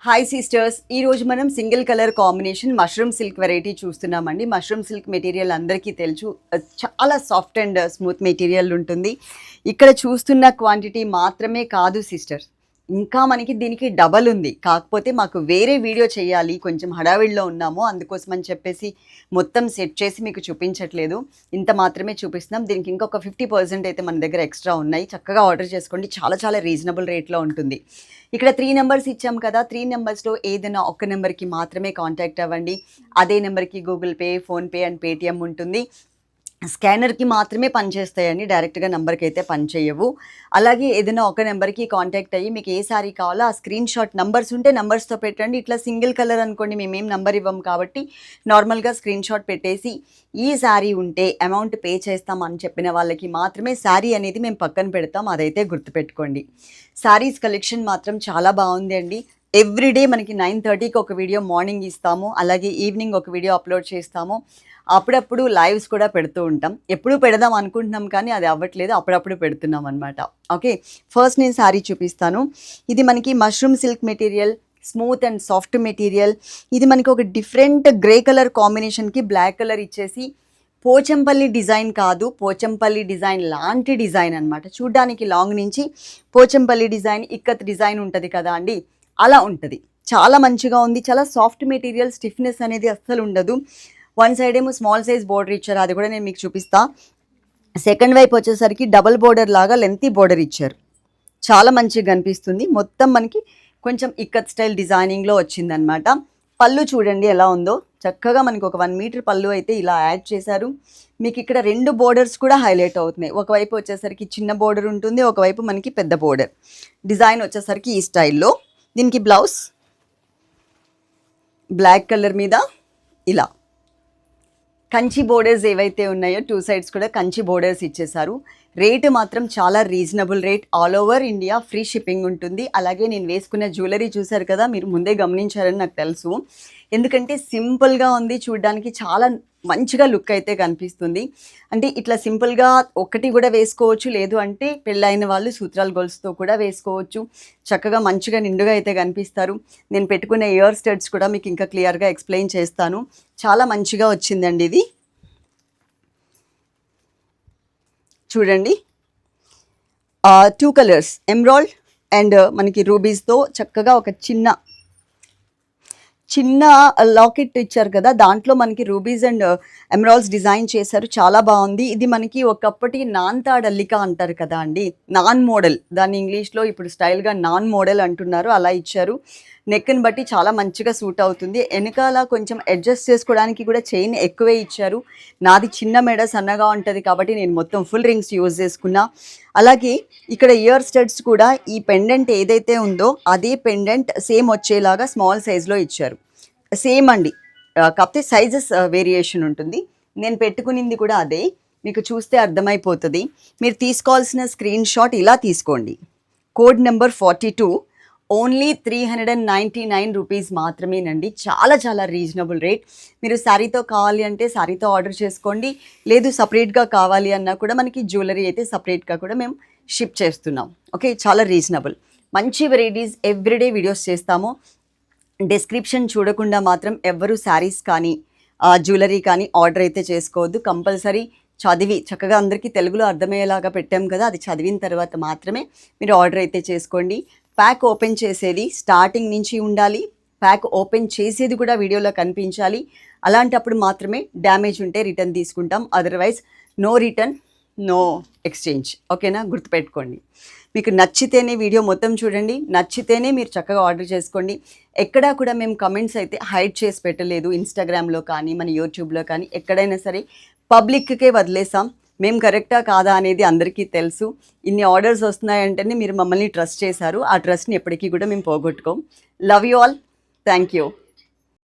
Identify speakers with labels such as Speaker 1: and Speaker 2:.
Speaker 1: Hi sisters, ఈరోజు మనం single colour combination mushroom silk variety చూస్తున్నామండి. మష్రూమ్ సిల్క్ మెటీరియల్ అందరికీ తెలుసు, చాలా సాఫ్ట్ అండ్ స్మూత్ మెటీరియల్ ఉంటుంది. ఇక్కడ చూస్తున్న క్వాంటిటీ మాత్రమే కాదు సిస్టర్స్, ఇంకా మనకి దీనికి డబల్ ఉంది. కాకపోతే మాకు వేరే వీడియో చేయాలి, కొంచెం హడావిడిలో ఉన్నాము, అందుకోసం అని చెప్పేసి మొత్తం సెట్ చేసి మీకు చూపించట్లేదు. ఇంత మాత్రమే చూపిస్తున్నాం. దీనికి ఇంకొక 50% అయితే మన దగ్గర ఎక్స్ట్రా ఉన్నాయి. చక్కగా ఆర్డర్ చేసుకోండి, చాలా చాలా రీజనబుల్ రేట్లో ఉంటుంది. ఇక్కడ 3 నెంబర్స్ ఇచ్చాం కదా, 3 నెంబర్స్లో ఏదైనా ఒక్క నెంబర్కి మాత్రమే కాంటాక్ట్ అవ్వండి. అదే నెంబర్కి Google pay, PhonePe and Paytm ఉంటుంది. స్కానర్కి మాత్రమే పనిచేస్తాయండి, డైరెక్ట్గా నెంబర్కి అయితే పనిచేయవు. అలాగే ఏదైనా ఒక నెంబర్కి కాంటాక్ట్ అయ్యి మీకు ఏ శారీ కావాలో ఆ స్క్రీన్ షాట్ నెంబర్స్ ఉంటే నెంబర్స్తో పెట్టండి. ఇట్లా సింగిల్ కలర్ అనుకోండి, మేమేం నెంబర్ ఇవ్వం కాబట్టి నార్మల్గా స్క్రీన్ షాట్ పెట్టేసి ఈ శారీ ఉంటే అమౌంట్ పే చేస్తాం అని చెప్పిన వాళ్ళకి మాత్రమే శారీ అనేది మేము పక్కన పెడతాం, అదైతే గుర్తుపెట్టుకోండి. శారీస్ కలెక్షన్ మాత్రం చాలా బాగుంది అండి. ఎవ్రీడే మనకి 9:30కి ఒక వీడియో మార్నింగ్ ఇస్తాము, అలాగే ఈవినింగ్ ఒక వీడియో అప్లోడ్ చేస్తాము. అప్పుడప్పుడు లైవ్స్ కూడా పెడుతూ ఉంటాం. ఎప్పుడు పెడదాం అనుకుంటున్నాం కానీ అది అవ్వట్లేదు, అప్పుడప్పుడు పెడుతున్నాం అనమాట. ఓకే, ఫస్ట్ నేను శారీ చూపిస్తాను. ఇది మనకి mushroom silk material, smooth and soft material. ఇది మనకి ఒక డిఫరెంట్ గ్రే కలర్ కాంబినేషన్కి బ్లాక్ కలర్ ఇచ్చేసి పోచంపల్లి డిజైన్ కాదు, పోచంపల్లి డిజైన్ లాంటి డిజైన్ అనమాట. చూడ్డానికి లాంగ్ నుంచి పోచంపల్లి డిజైన్, ఇక్కత్ డిజైన్ ఉంటుంది కదా అండి, అలా ఉంటుంది. చాలా మంచిగా ఉంది, చాలా సాఫ్ట్ మెటీరియల్, స్టిఫ్నెస్ అనేది అస్సలు ఉండదు. వన్ సైడ్ ఏమో స్మాల్ సైజ్ బోర్డర్ ఇచ్చారు, అది కూడా నేను మీకు చూపిస్తా. సెకండ్ వైపు వచ్చేసరికి డబుల్ బోర్డర్ లాగా లెంతీ బోర్డర్ ఇచ్చారు, చాలా మంచిగా కనిపిస్తుంది. మొత్తం మనకి కొంచెం ఇక్కత్ స్టైల్ డిజైనింగ్లో వచ్చిందనమాట. పళ్ళు చూడండి ఎలా ఉందో, చక్కగా మనకి ఒక 1 మీటర్ పళ్ళు అయితే ఇలా యాడ్ చేశారు. మీకు ఇక్కడ 2 బోర్డర్స్ కూడా హైలైట్ అవుతున్నాయి. ఒకవైపు వచ్చేసరికి చిన్న బోర్డర్ ఉంటుంది, ఒకవైపు మనకి పెద్ద బోర్డర్. డిజైన్ వచ్చేసరికి ఈ స్టైల్లో. దీనికి బ్లౌజ్ బ్లాక్ కలర్ మీద ఇలా కంచి బోర్డర్స్ ఏవైతే ఉన్నాయో 2 సైడ్స్ కూడా కంచి బోర్డర్స్ ఇచ్చేసారు. రేటు మాత్రం చాలా reasonable rate, all over India free shipping ఉంటుంది. అలాగే నేను వేసుకున్న జ్యువెలరీ చూసారు కదా, మీరు ముందే గమనించారని నాకు తెలుసు, ఎందుకంటే సింపుల్గా ఉంది, చూడడానికి చాలా మంచిగా లుక్ అయితే కనిపిస్తుంది. అంటే ఇట్లా సింపుల్గా ఒకటి కూడా వేసుకోవచ్చు, లేదు అంటే పెళ్ళైన వాళ్ళు సూత్రాల గొలుసుతో కూడా వేసుకోవచ్చు. చక్కగా మంచిగా నిండుగా అయితే కనిపిస్తారు. నేను పెట్టుకున్న ఇయర్ స్టడ్స్ కూడా మీకు ఇంకా క్లియర్గా ఎక్స్ప్లెయిన్ చేస్తాను. చాలా మంచిగా వచ్చిందండి ఇది. చూడండి, 2 కలర్స్ ఎమరాల్డ్ అండ్ మనకి రూబీస్తో చక్కగా ఒక చిన్న లాకెట్ ఇచ్చారు కదా, దాంట్లో మనకి రూబీస్ అండ్ ఎమరాల్డ్స్ డిజైన్ చేశారు, చాలా బాగుంది. ఇది మనకి ఒకప్పటి నాన్ తాడ్ అల్లిక అంటారు కదా అండి, నాన్ మోడల్, దాన్ని ఇంగ్లీష్లో ఇప్పుడు స్టైల్గా నాన్ మోడల్ అంటున్నారు, అలా ఇచ్చారు. నెక్ని బట్టి చాలా మంచిగా సూట్ అవుతుంది. వెనకాల కొంచెం అడ్జస్ట్ చేసుకోవడానికి కూడా చైన్ ఎక్కువే ఇచ్చారు. నాది చిన్న మెడ, సన్నగా ఉంటుంది కాబట్టి నేను మొత్తం ఫుల్ రింగ్స్ యూజ్ చేసుకున్నా. అలాగే ఇక్కడ ఇయర్ స్టడ్స్ కూడా ఈ పెండెంట్ ఏదైతే ఉందో అదే పెండెంట్ సేమ్ వచ్చేలాగా స్మాల్ సైజ్లో ఇచ్చారు. సేమ్ అండి, కాకపోతే సైజెస్ వేరియేషన్ ఉంటుంది. నేను పెట్టుకునింది కూడా అదే, మీకు చూస్తే అర్థమైపోతుంది. మీరు తీసుకోవాల్సిన స్క్రీన్ షాట్ ఇలా తీసుకోండి. కోడ్ నెంబర్ 42, ఓన్లీ 399 రూపీస్ మాత్రమేనండి. చాలా చాలా రీజనబుల్ రేట్. మీరు శారీతో కావాలి అంటే శారీతో ఆర్డర్ చేసుకోండి, లేదు సపరేట్గా కావాలి అన్నా కూడా మనకి జ్యువెలరీ అయితే సపరేట్గా కూడా మేము షిప్ చేస్తున్నాం. ఓకే, చాలా రీజనబుల్, మంచి వెరైటీస్ ఎవ్రీడే వీడియోస్ చేస్తాము. డిస్క్రిప్షన్ చూడకుండా మాత్రం ఎవ్వరూ శారీస్ కానీ జ్యువెలరీ కానీ ఆర్డర్ అయితే చేసుకోవద్దు. కంపల్సరీ చదివి చక్కగా అందరికీ తెలుగులో అర్థమయ్యేలాగా పెట్టాం కదా, అది చదివిన తర్వాత మాత్రమే మీరు ఆర్డర్ అయితే చేసుకోండి. ప్యాక్ ఓపెన్ చేసేది స్టార్టింగ్ నుంచి ఉండాలి, ప్యాక్ ఓపెన్ చేసేది కూడా వీడియోలో కనిపించాలి. అలాంటప్పుడు మాత్రమే డ్యామేజ్ ఉంటే రిటర్న్ తీసుకుంటాం, otherwise no return no exchange. ఓకేనా, గుర్తుపెట్టుకోండి. మీకు నచ్చితేనే వీడియో మొత్తం చూడండి, నచ్చితేనే మీరు చక్కగా ఆర్డర్ చేసుకోండి. ఎక్కడా కూడా మేము కమెంట్స్ అయితే హైడ్ చేసి పెట్టలేదు, ఇన్స్టాగ్రామ్లో కానీ మన యూట్యూబ్లో కానీ ఎక్కడైనా సరే పబ్లిక్కే వదిలేసాం. మేము కరెక్టా కాదా అనేది అందరికీ తెలుసు. ఇన్ని ఆర్డర్స్ వస్తున్నాయంటేనే మీరు మమ్మల్ని ట్రస్ట్ చేశారు, ఆ ట్రస్ట్ని ఎప్పటికీ కూడా మేము పోగొట్టుకోం. Love you all, thank you.